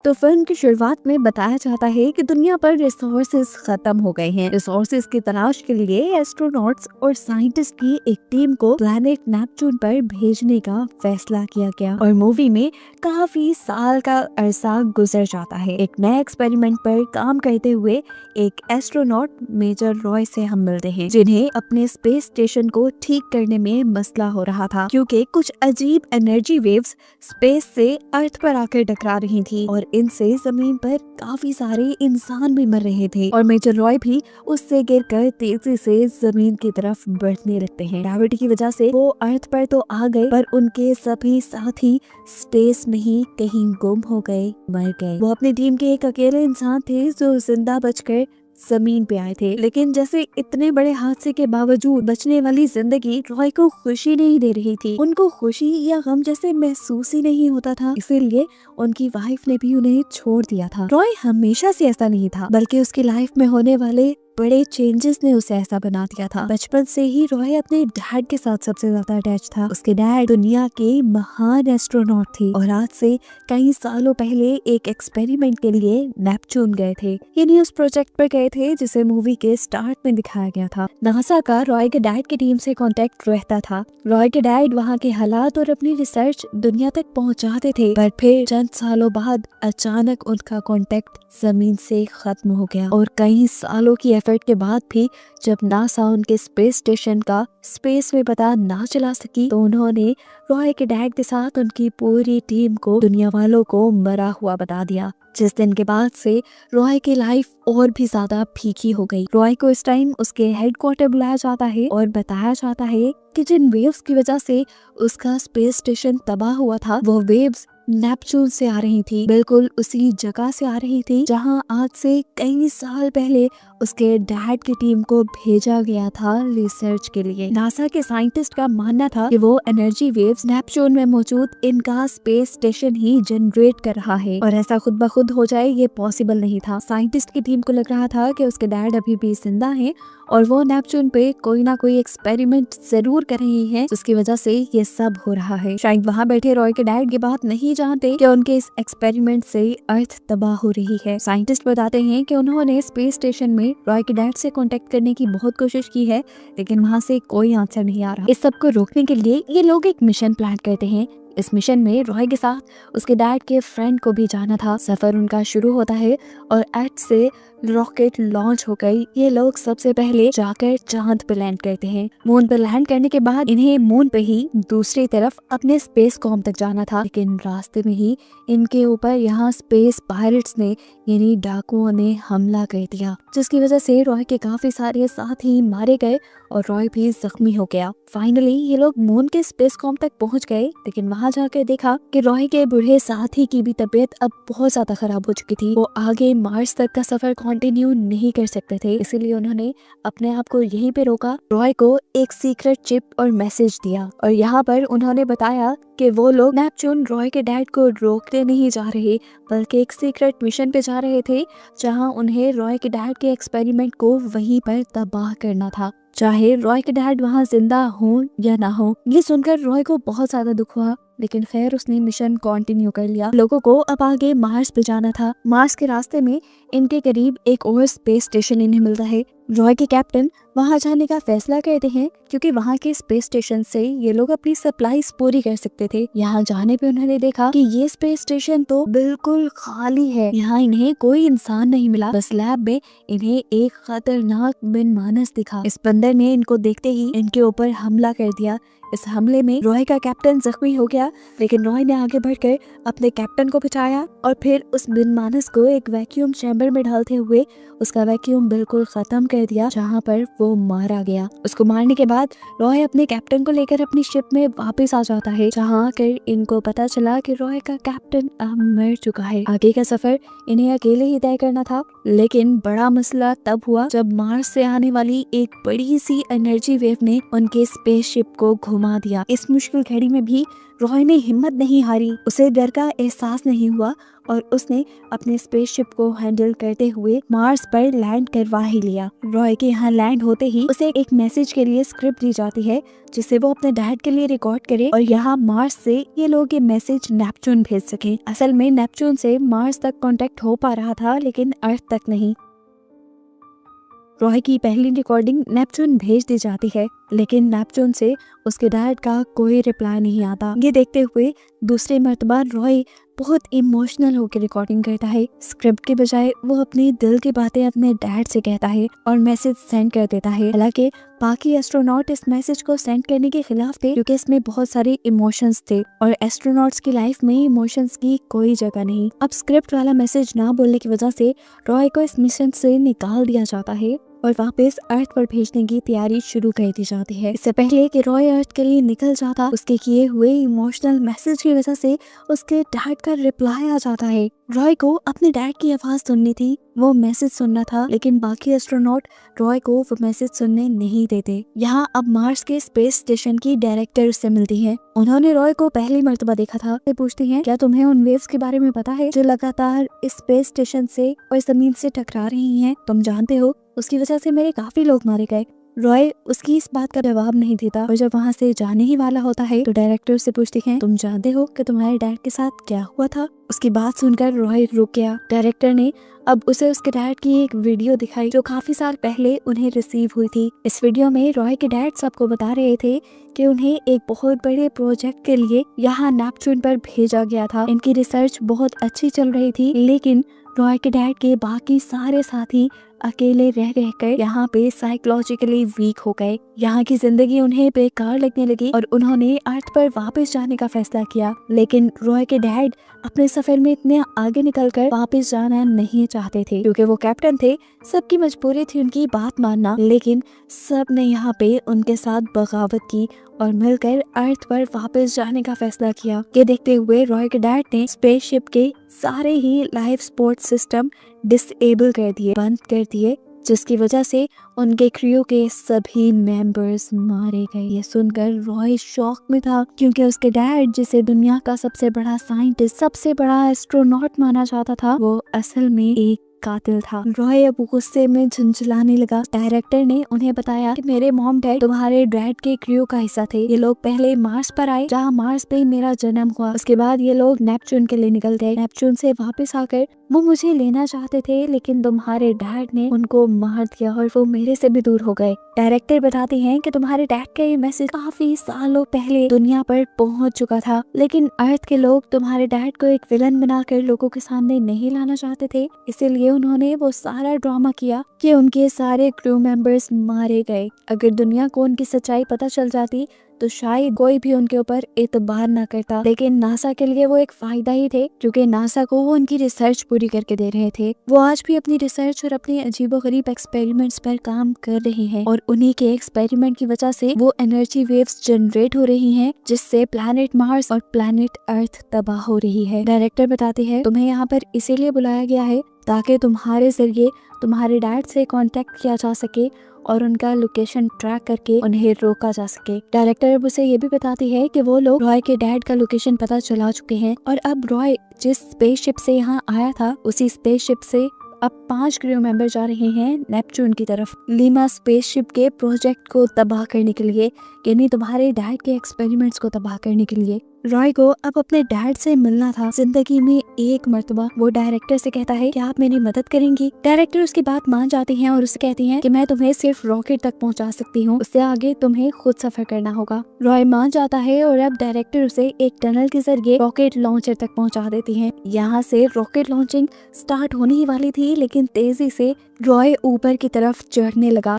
तो फिल्म की शुरुआत में बताया जाता है कि दुनिया पर रिसोर्सेज खत्म हो गए हैं। रिसोर्सेज की तलाश के लिए एस्ट्रोनॉट्स और साइंटिस्ट की एक टीम को प्लैनेट नेपच्यून पर भेजने का फैसला किया गया और मूवी में काफी साल का अरसा गुजर जाता है। एक नए एक्सपेरिमेंट पर काम करते हुए एक एस्ट्रोनॉट मेजर रॉय से हम मिलते हैं, जिन्हें अपने स्पेस स्टेशन को ठीक करने में मसला हो रहा था क्योंकि कुछ अजीब एनर्जी वेव्स स्पेस से अर्थ पर आकर टकरा रही थी और इनसे जमीन पर काफी सारे इंसान भी मर रहे थे और मेजर रॉय भी उससे गिरकर तेजी से जमीन की तरफ बढ़ने लगते हैं। ग्रेविटी की वजह से वो अर्थ पर तो आ गए, पर उनके सभी साथी स्पेस में ही कहीं गुम हो गए, मर गए। वो अपनी टीम के एक अकेले इंसान थे जो जिंदा बचकर जमीन पे आए थे, लेकिन जैसे इतने बड़े हादसे के बावजूद बचने वाली जिंदगी रॉय को खुशी नहीं दे रही थी। उनको खुशी या गम जैसे महसूस ही नहीं होता था, इसीलिए उनकी वाइफ ने भी उन्हें छोड़ दिया था। रॉय हमेशा से ऐसा नहीं था, बल्कि उसकी लाइफ में होने वाले बड़े चेंजेस ने उसे ऐसा बना दिया था। बचपन से ही रॉय अपने डैड के साथ सबसे ज्यादा अटैच था। उसके डैड दुनिया के महान एस्ट्रोनॉट थे और आज से कई सालों पहले एक एक्सपेरिमेंट के लिए नेपच्यून गए थे। ये न्यूज प्रोजेक्ट पर गए थे जिसे मूवी के स्टार्ट में दिखाया गया था। नासा का रॉय के डैड की टीम से कांटेक्ट रहता था। रॉय के डैड वहाँ के हालात और अपनी रिसर्च दुनिया तक पहुँचाते थे, पर फिर चंद सालों बाद अचानक उनका कांटेक्ट जमीन से खत्म हो गया और कई सालों की एफर्ट के बाद भी जब नासा उनके स्पेस स्टेशन का स्पेस में पता ना चला सकी, तो उन्होंने रॉय के डैड के साथ उनकी पूरी टीम को दुनिया वालों को मरा हुआ बता दिया। जिस दिन के बाद से रॉय की लाइफ और भी ज्यादा फीकी हो गई। रॉय को इस टाइम उसके हेडक्वार्टर बुलाया जाता है और बताया जाता है कि जिन वेव्स की वजह से उसका स्पेस स्टेशन तबाह हुआ था, वो वेव्स नेपच्यून से आ रही थी, बिल्कुल उसी जगह से आ रही थी जहां आज से कई साल पहले उसके डैड की टीम को भेजा गया था रिसर्च के लिए। नासा के साइंटिस्ट का मानना था कि वो एनर्जी वेव्स नेपच्यून में मौजूद इनका स्पेस स्टेशन ही जनरेट कर रहा है और ऐसा खुद ब खुद हो जाए ये पॉसिबल नहीं था। साइंटिस्ट की टीम को लग रहा था कि उसके डैड अभी भी जिंदा हैं और वो नेपच्यून पे कोई ना कोई एक्सपेरिमेंट जरूर कर रही है, जिसकी वजह से ये सब हो रहा है। शायद वहाँ बैठे रॉय के डैड की बात नहीं जानते कि उनके इस एक्सपेरिमेंट से अर्थ तबाह हो रही है। साइंटिस्ट बताते हैं कि उन्होंने स्पेस स्टेशन में रॉय के डैड से कांटेक्ट करने की बहुत कोशिश की है, लेकिन वहाँ से कोई आंसर नहीं आ रहा। इस सब को रोकने के लिए ये लोग एक मिशन प्लान करते हैं। इस मिशन में रॉय के साथ उसके डैड के फ्रेंड को भी जाना था। सफर उनका शुरू होता है और अर्थ से रॉकेट लॉन्च हो गई। ये लोग सबसे पहले जाकर चांद पे लैंड करते हैं। मून पे लैंड करने के बाद इन्हें मून पे ही दूसरी तरफ अपने स्पेस कॉम तक जाना था, लेकिन रास्ते में ही इनके ऊपर यहाँ स्पेस पायरेट्स ने यानी डाकुओं ने हमला कर दिया, जिसकी वजह से रॉय के काफी सारे साथी मारे गए और रॉय भी जख्मी हो गया। फाइनली ये लोग मून के स्पेस कॉम तक पहुंच गए, लेकिन वहां जाकर देखा कि रॉय के बूढ़े साथी की भी तबीयत अब बहुत ज्यादा खराब हो चुकी थी। वो आगे मार्स तक का सफर कंटिन्यू नहीं कर सकते थे, इसीलिए उन्होंने अपने आप को यहीं पे रोका। रॉय को एक सीक्रेट चिप और मैसेज दिया और यहाँ पर उन्होंने बताया कि वो लोग नेपच्यून रॉय के डैड को रोकने नहीं जा रहे, बल्कि एक सीक्रेट मिशन पे जा रहे थे जहाँ उन्हें रॉय के डैड के एक्सपेरिमेंट को वहीं पर तबाह करना था, चाहे रॉय के डैड वहाँ जिंदा हो या ना हो। ये सुनकर रॉय को बहुत ज्यादा दुख हुआ, लेकिन खैर उसने मिशन कंटिन्यू कर लिया। लोगों को अब आगे मार्स पे जाना था। मार्स के रास्ते में इनके करीब एक और स्पेस स्टेशन इन्हें मिलता है। रॉय के कैप्टन वहां जाने का फैसला करते हैं क्योंकि वहां के स्पेस स्टेशन से ये लोग अपनी सप्लाईज पूरी कर सकते थे। यहाँ जाने पे उन्होंने देखा कि ये स्पेस स्टेशन तो बिल्कुल खाली है। यहाँ इन्हें कोई इंसान नहीं मिला, बस लैब में इन्हें एक खतरनाक मनमानस दिखा। इस बंदर ने इनको देखते ही इनके ऊपर हमला कर दिया। इस हमले में रॉय का कैप्टन जख्मी हो गया, लेकिन रॉय ने आगे बढ़कर अपने कैप्टन को बचाया और फिर उस मनमानस को एक वैक्यूम चैम्बर में डालते हुए उसका वैक्यूम बिल्कुल खत्म कर दिया, जहाँ पर वो मारा गया। उसको मारने के बाद रॉय अपने कैप्टन को लेकर अपनी शिप में वापस आ जाता है, जहाँ आकर इनको पता चला कि रॉय का कैप्टन अब मर चुका है। आगे का सफर इन्हें अकेले ही तय करना था, लेकिन बड़ा मसला तब हुआ जब मार्स से आने वाली एक बड़ी सी एनर्जी वेव ने उनके स्पेसशिप को घुमा घुमा दिया। इस मुश्किल घड़ी में भी रॉय ने हिम्मत नहीं हारी, उसे डर का एहसास नहीं हुआ और उसने अपने स्पेसशिप को हैंडल करते हुए मार्स पर लैंड करवा ही लिया। रॉय के यहाँ लैंड होते ही उसे एक मैसेज के लिए स्क्रिप्ट दी जाती है जिसे वो अपने डैड के लिए रिकॉर्ड करे और यहाँ मार्स से ये लोग ये मैसेज नेपच्यून भेज सके। असल में नेपच्यून से मार्स तक कांटेक्ट हो पा रहा था लेकिन अर्थ तक नहीं। रॉय की पहली रिकॉर्डिंग नेपच्यून भेज दी जाती है लेकिन नेपच्यून से उसके डैड का कोई रिप्लाई नहीं आता। ये देखते हुए दूसरी मर्तबा रॉय बहुत इमोशनल होकर रिकॉर्डिंग करता है। स्क्रिप्ट के बजाय वो अपनी दिल की बातें अपने डैड से कहता है और मैसेज सेंड कर देता है। हालांकि बाकी एस्ट्रोनॉट इस मैसेज को सेंड करने के खिलाफ थे क्योंकि इसमें बहुत सारे इमोशंस थे और एस्ट्रोनॉट्स की लाइफ में इमोशंस की कोई जगह नहीं। अब स्क्रिप्ट वाला मैसेज ना बोलने की वजह से रॉय को इस मिशन से निकाल दिया जाता है और वापस अर्थ पर भेजने की तैयारी शुरू कर दी जाती है। इससे पहले कि रॉय अर्थ के लिए निकल जाता, उसके किए हुए इमोशनल मैसेज की वजह से उसके डैड का रिप्लाई आ जाता है। रॉय को अपने डैड की आवाज सुननी थी, वो मैसेज सुनना था, लेकिन बाकी एस्ट्रोनॉट रॉय को वो मैसेज सुनने नहीं देते। यहाँ अब मार्स के स्पेस स्टेशन की डायरेक्टर से मिलती है। उन्होंने रॉय को पहली मर्तबा देखा था। वे पूछती हैं, क्या तुम्हें उन वेव्स के बारे में पता है जो लगातार इस स्पेस स्टेशन से और जमीन से टकरा रही हैं? तुम जानते हो उसकी वजह से मेरे काफी लोग मारे गए। रॉय उसकी इस बात का जवाब नहीं देता और जब वहाँ से जाने ही वाला होता है तो डायरेक्टर से पूछती है, तुम जानते हो कि तुम्हारे डैड के साथ क्या हुआ था? उसकी बात सुनकर रॉय रुक गया। डायरेक्टर ने अब उसे उसके डैड की एक वीडियो दिखाई जो काफी साल पहले उन्हें रिसीव हुई थी। इस वीडियो में रॉय के डैड सबको बता रहे थे कि उन्हें एक बहुत बड़े प्रोजेक्ट के लिए यहाँ नेपच्यून पर भेजा गया था। इनकी रिसर्च बहुत अच्छी चल रही थी लेकिन रॉय के डैड के बाकी सारे साथी अकेले रह रहकर यहाँ पे साइकोलॉजिकली वीक हो गए। यहाँ की जिंदगी उन्हें बेकार लगने लगी और उन्होंने अर्थ पर वापस जाने का फैसला किया। लेकिन रॉय के डैड अपने सफर में इतने आगे निकलकर वापस जाना नहीं चाहते थे क्योंकि वो कैप्टन थे। सबकी मजबूरी थी उनकी बात मानना, लेकिन सब ने यहाँ पे उनके साथ बगावत की और मिलकर अर्थ पर वापस जाने का फैसला किया। ये देखते हुए रॉय के डैड ने स्पेसशिप के सारे ही लाइफ सपोर्ट सिस्टम डिसेबल कर दिए, बंद कर दिए, जिसकी वजह से उनके क्रू के सभी मेंबर्स मारे गए। ये सुनकर रॉय शॉक में था क्योंकि उसके डैड, जिसे दुनिया का सबसे बड़ा साइंटिस्ट, सबसे बड़ा एस्ट्रोनॉट माना जाता था, वो असल में एक कातिल था। रॉय अब गुस्से में झुंझलाने लगा। डायरेक्टर ने उन्हें बताया कि मेरे मॉम डैड तुम्हारे डैड के क्रू का हिस्सा थे। ये लोग पहले मार्स पर आए जहाँ मार्स पे मेरा जन्म हुआ। उसके बाद ये लोग नेपच्यून के लिए निकल गए। नेपच्यून से वापस आकर वो मुझे लेना चाहते थे लेकिन तुम्हारे डैड ने उनको मार दिया और वो मेरे से भी दूर हो गए। डायरेक्टर बताती हैं कि तुम्हारे डैड का ये मैसेज काफी सालों पहले दुनिया पर पहुंच चुका था लेकिन अर्थ के लोग तुम्हारे डैड को एक विलन बनाकर लोगों के सामने नहीं लाना चाहते थे, इसीलिए उन्होंने वो सारा ड्रामा किया कि उनके सारे क्रू मेंबर्स मारे गए। अगर दुनिया को उनकी सच्चाई पता चल जाती तो शायद कोई भी उनके ऊपर एतबार न करता, लेकिन नासा के लिए वो एक फायदा ही थे क्योंकि नासा को वो उनकी रिसर्च पूरी करके दे रहे थे। वो आज भी अपनी रिसर्च और अपने अजीबोगरीब एक्सपेरिमेंट्स पर काम कर रहे हैं और उन्हीं के एक्सपेरिमेंट की वजह से वो एनर्जी वेव्स जनरेट हो रही हैं जिससे प्लैनेट मार्स और प्लैनेट अर्थ तबाह हो रही है। डायरेक्टर बताते हैं, तुम्हें यहाँ पर इसीलिए बुलाया गया है ताकि तुम्हारे जरिए तुम्हारे डैड से कांटेक्ट किया जा सके और उनका लोकेशन ट्रैक करके उन्हें रोका जा सके। डायरेक्टर अब उसे ये भी बताती है कि वो लोग रॉय के डैड का लोकेशन पता चला चुके हैं और अब रॉय जिस स्पेसशिप से यहाँ आया था उसी स्पेसशिप से अब 5 क्रू मेंबर जा रहे हैं नेपच्यून की तरफ, लीमा स्पेसशिप के प्रोजेक्ट को तबाह करने के लिए, यानी तुम्हारे डैड के एक्सपेरिमेंट्स को तबाह करने के लिए। रॉय को अब अपने डैड से मिलना था जिंदगी में एक मर्तबा। वो डायरेक्टर से कहता है कि आप मेरी मदद करेंगी। डायरेक्टर उसकी बात मान जाती हैं और उसे कहती हैं कि मैं तुम्हें सिर्फ रॉकेट तक पहुंचा सकती हूँ, उससे आगे तुम्हें खुद सफर करना होगा। रॉय मान जाता है और अब डायरेक्टर उसे एक टनल के जरिए रॉकेट लॉन्चर तक पहुँचा देती है। यहाँ से रॉकेट लॉन्चिंग स्टार्ट होने ही वाली थी लेकिन तेजी से रॉय ऊपर की तरफ चढ़ने लगा।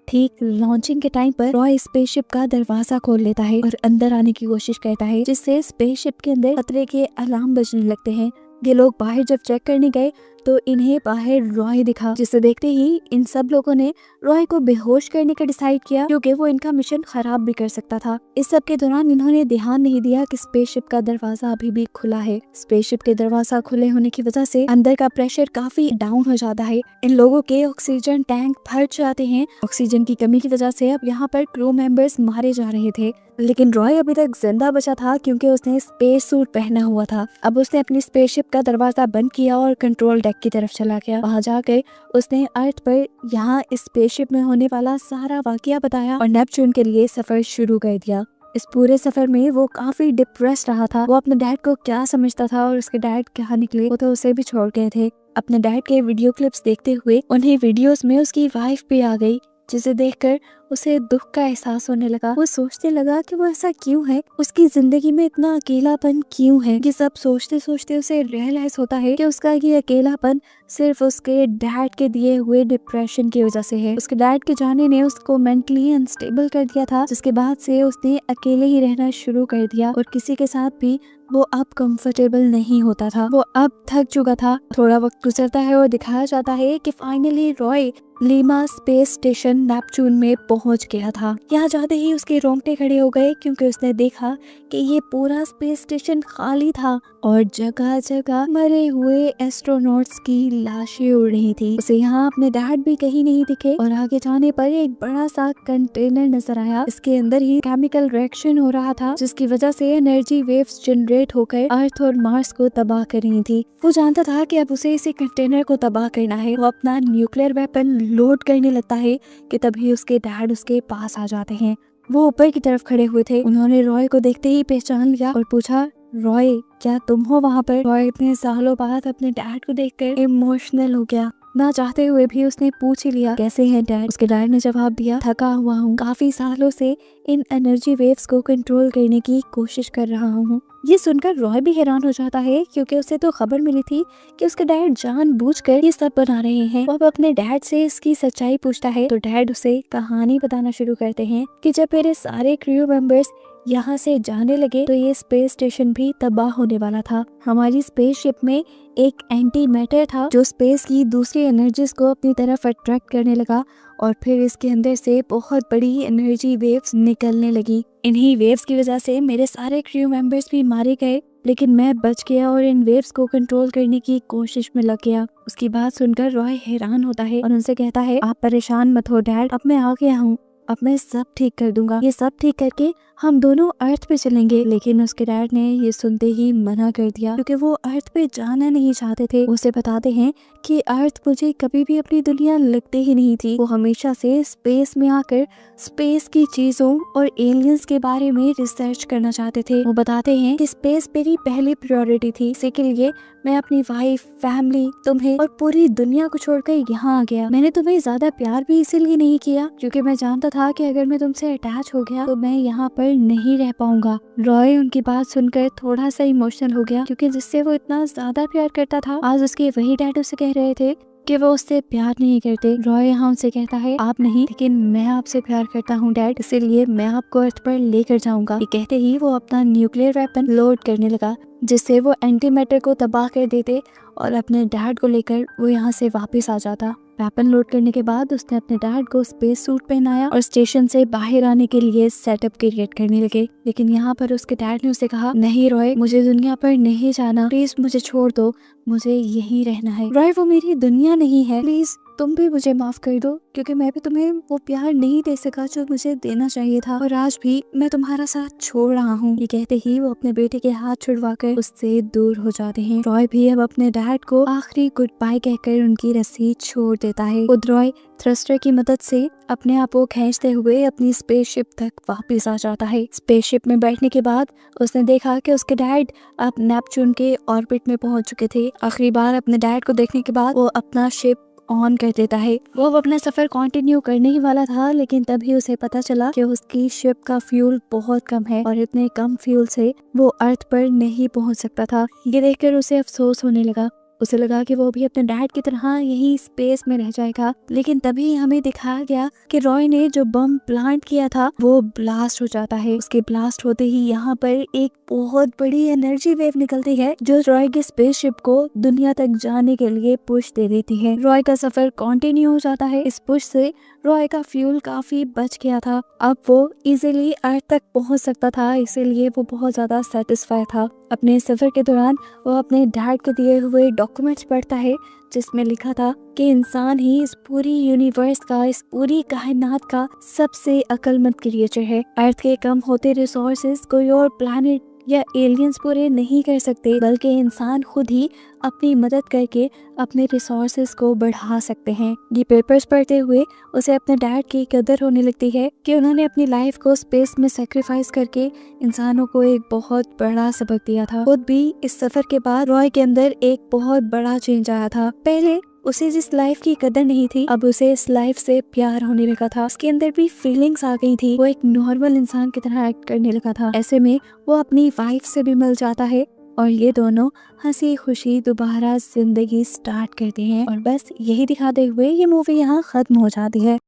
ठीक लॉन्चिंग के टाइम पर रॉय स्पेसशिप का दरवाजा खोल लेता है और अंदर आने की कोशिश करता है जिससे स्पेसशिप के अंदर खतरे के अलार्म बजने लगते हैं। ये लोग बाहर जब चेक करने गए तो इन्हें बाहर रॉय दिखा, जिसे देखते ही इन सब लोगों ने रॉय को बेहोश करने का डिसाइड किया, क्योंकि वो इनका मिशन खराब भी कर सकता था। इस सब के दौरान इन्होंने ध्यान नहीं दिया कि स्पेसशिप का दरवाजा अभी भी खुला है। स्पेसशिप के दरवाजा खुले होने की वजह से अंदर का प्रेशर काफी डाउन हो जाता है। इन लोगों के ऑक्सीजन टैंक भर जाते हैं। ऑक्सीजन की कमी की वजह से अब यहाँ पर क्रू मेंबर्स मारे जा रहे थे, लेकिन रॉय अभी तक जिंदा बचा था क्योंकि उसने स्पेस सूट पहना हुआ था। अब उसने अपनी स्पेसशिप का दरवाजा बंद किया और कंट्रोल डेक की तरफ चला गया। वहां जाकर उसने अर्थ पर यहाँ इस स्पेसशिप में होने वाला सारा वाकया बताया और नेपच्यून के लिए सफर शुरू कर दिया। इस पूरे सफर में वो काफी डिप्रेस रहा था। वो अपने डैड को क्या समझता था और उसके डैड कहाँ निकले, वो तो उसे भी छोड़ गए थे। अपने डैड के वीडियो क्लिप्स देखते हुए उन्हें वीडियोस में उसकी वाइफ भी आ गई, जिसे देखकर उसे दुख का एहसास होने लगा। वो सोचने लगा कि वो ऐसा क्यों है, उसकी जिंदगी में इतना अकेलापन क्यों है। ये सब सोचते सोचते उसे रियलाइज होता है कि उसका ये अकेलापन सिर्फ उसके डैड के दिए हुए डिप्रेशन की वजह से है। उसके डैड के जाने ने उसको मेंटली अनस्टेबल कर दिया था, जिसके बाद से उसने अकेले ही रहना शुरू कर दिया और किसी के साथ भी वो अब कंफर्टेबल नहीं होता था। वो अब थक चुका था। थोड़ा वक्त गुजरता है और दिखाया जाता है कि finally Roy Lima space station Neptune में पहुंच गया था। यहाँ जाते ही उसके रोंगटे खड़े हो गए, क्योंकि उसने देखा कि ये पूरा स्पेस स्टेशन खाली था और जगह जगह मरे हुए एस्ट्रोनॉट्स की लाशें उड़ रही थी। उसे यहाँ अपने डैड भी कहीं नहीं दिखे और आगे जाने पर एक बड़ा सा कंटेनर नजर आया। इसके अंदर ही केमिकल रिएक्शन हो रहा था, जिसकी वजह से एनर्जी वेव्स जनरेट होकर अर्थ और मार्स को तबाह कर रही थी। वो जानता था कि अब उसे इसी कंटेनर को तबाह करना है। वो अपना न्यूक्लियर वेपन लोड करने लगता है कि तभी उसके डैड उसके पास आ जाते हैं। वो ऊपर की तरफ खड़े हुए थे। उन्होंने रॉय को देखते ही पहचान लिया और पूछा, रॉय क्या तुम हो वहाँ पर? रॉय इतने सालों बाद अपने डैड को देखकर इमोशनल हो गया। ना चाहते हुए भी उसने पूछ ही लिया, कैसे हैं डैड? उसके डैड ने जवाब दिया, थका हुआ हूँ, काफी सालों से इन एनर्जी वेव्स को कंट्रोल करने की कोशिश कर रहा हूँ। ये सुनकर रॉय भी हैरान हो जाता है, क्योंकि उसे तो खबर मिली थी कि उसके डैड जानबूझकर ये सब बना रहे हैं। वो अब अपने डैड से इसकी सच्चाई पूछता है तो डैड उसे कहानी बताना शुरू करते हैं कि जब मेरे सारे क्रू मेंबर्स यहाँ से जाने लगे तो ये स्पेस स्टेशन भी तबाह होने वाला था। हमारी स्पेसशिप में एक एंटी मैटर था जो स्पेस की दूसरी एनर्जीज को अपनी तरफ अट्रैक्ट करने लगा और फिर इसके अंदर से बहुत बड़ी एनर्जी वेव्स निकलने लगी। इन्हीं वेव्स की वजह से मेरे सारे क्रू मेंबर्स भी मारे गए, लेकिन मैं बच गया और इन वेव्स को कंट्रोल करने की कोशिश में लग गया। उसकी बात सुनकर रॉय हैरान होता है और उनसे कहता है, आप परेशान मत हो डैड, अब मैं आ गया हूँ, अब मैं सब ठीक कर दूंगा। ये सब ठीक करके हम दोनों अर्थ पे चलेंगे। लेकिन उसके डैड ने ये सुनते ही मना कर दिया, क्योंकि वो अर्थ पे जाना नहीं चाहते थे। उसे बताते हैं कि अर्थ मुझे कभी भी अपनी दुनिया लगती ही नहीं थी। वो हमेशा से स्पेस में आकर स्पेस की चीजों और एलियंस के बारे में रिसर्च करना चाहते थे। वो बताते हैं कि स्पेस मेरी पहली प्रायोरिटी थी। इसी के लिए मैं अपनी वाइफ, फैमिली, तुम्हें और पूरी दुनिया को छोड़कर यहाँ आ गया। मैंने तुम्हें ज्यादा प्यार भी इसीलिए नहीं किया क्योंकि मैं जानता था कि अगर मैं तुमसे अटैच हो गया तो मैं यहाँ पर नहीं रह पाऊंगा। रॉय उनकी बात सुनकर थोड़ा सा इमोशनल हो गया, क्योंकि जिससे वो इतना ज्यादा प्यार करता था, आज उसके वही डैड उसे कह रहे थे कि वो उससे प्यार नहीं करते। रॉय यहाँ उनसे कहता है, आप नहीं लेकिन मैं आपसे प्यार करता हूँ डैड, इसीलिए मैं आपको अर्थ पर लेकर जाऊंगा। ये कहते ही वो अपना न्यूक्लियर वेपन लोड करने लगा, जिससे वो एंटी मैटर को तबाह कर देते और अपने डैड को लेकर वो यहाँ से वापस आ जाता। वेपन लोड करने के बाद उसने अपने डैड को स्पेस सूट पहनाया और स्टेशन से बाहर आने के लिए सेटअप क्रिएट करने लगे। लेकिन यहाँ पर उसके डैड ने उसे कहा, नहीं रॉय, मुझे दुनिया पर नहीं जाना, प्लीज मुझे छोड़ दो, मुझे यहीं रहना है। रॉय, वो मेरी दुनिया नहीं है, प्लीज तुम भी मुझे माफ कर दो, क्योंकि मैं भी तुम्हें वो प्यार नहीं दे सका जो मुझे देना चाहिए था, और आज भी मैं तुम्हारा साथ छोड़ रहा हूँ। ये कहते ही वो अपने बेटे के हाथ छुड़वाकर उससे दूर हो जाते हैं। रॉय भी अब अपने डैड को आखिरी गुड बाय कहकर उनकी रस्सी छोड़ देता है। खुद रॉय थ्रस्टर की मदद से अपने आप को खींचते हुए अपनी स्पेसशिप तक वापस आ जाता है। स्पेसशिप में बैठने के बाद उसने देखा कि उसके डैड अब नेपच्यून के ऑर्बिट में पहुंच चुके थे। आखिरी बार अपने डैड को देखने के बाद वो अपना शिप ऑन कर देता है। वो अपना सफर कंटिन्यू करने ही वाला था, लेकिन तभी उसे पता चला कि उसकी शिप का फ्यूल बहुत कम है और इतने कम फ्यूल से वो अर्थ पर नहीं पहुंच सकता था। ये देखकर उसे अफसोस होने लगा। उसे लगा कि वो भी अपने डैड की तरह यही स्पेस में रह जाएगा, लेकिन तभी हमें दिखाया गया कि रॉय ने जो बम प्लांट किया था वो ब्लास्ट हो जाता है। उसके ब्लास्ट होते ही यहाँ पर एक बहुत बड़ी एनर्जी वेव निकलती है जो रॉय के स्पेसशिप को दुनिया तक जाने के लिए पुश दे देती है। रॉय का सफर कंटिन्यू हो जाता है। इस पुश से रॉय का फ्यूल काफी बच गया था, अब वो इजीली अर्थ तक पहुंच सकता था, इसीलिए वो बहुत ज्यादा सेटिस्फाई था। अपने सफर के दौरान वो अपने डैड के दिए हुए डॉक्यूमेंट्स पढ़ता है जिसमें लिखा था कि इंसान ही इस पूरी यूनिवर्स का, इस पूरी कायनात का सबसे अक्लमंद क्रिएचर है। अर्थ के कम होते रिसोर्सेज कोई और प्लैनेट या एलियंस पूरे नहीं कर सकते, बल्कि इंसान खुद ही अपनी मदद करके अपने रिसोर्सेज को बढ़ा सकते हैं। ये पेपर्स पढ़ते हुए उसे अपने डैड की कदर होने लगती है कि उन्होंने अपनी लाइफ को स्पेस में सेक्रीफाइस करके इंसानों को एक बहुत बड़ा सबक दिया था। खुद भी इस सफर के बाद रॉय के अंदर एक बहुत बड़ा चेंज आया था। पहले उसे जिस लाइफ की कदर नहीं थी, अब उसे इस लाइफ से प्यार होने लगा था। उसके अंदर भी फीलिंग्स आ गई थी, वो एक नॉर्मल इंसान की तरह एक्ट करने लगा था। ऐसे में वो अपनी वाइफ से भी मिल जाता है और ये दोनों हंसी खुशी दोबारा जिंदगी स्टार्ट करते हैं। और बस यही दिखाते हुए ये मूवी यहाँ खत्म हो जाती है।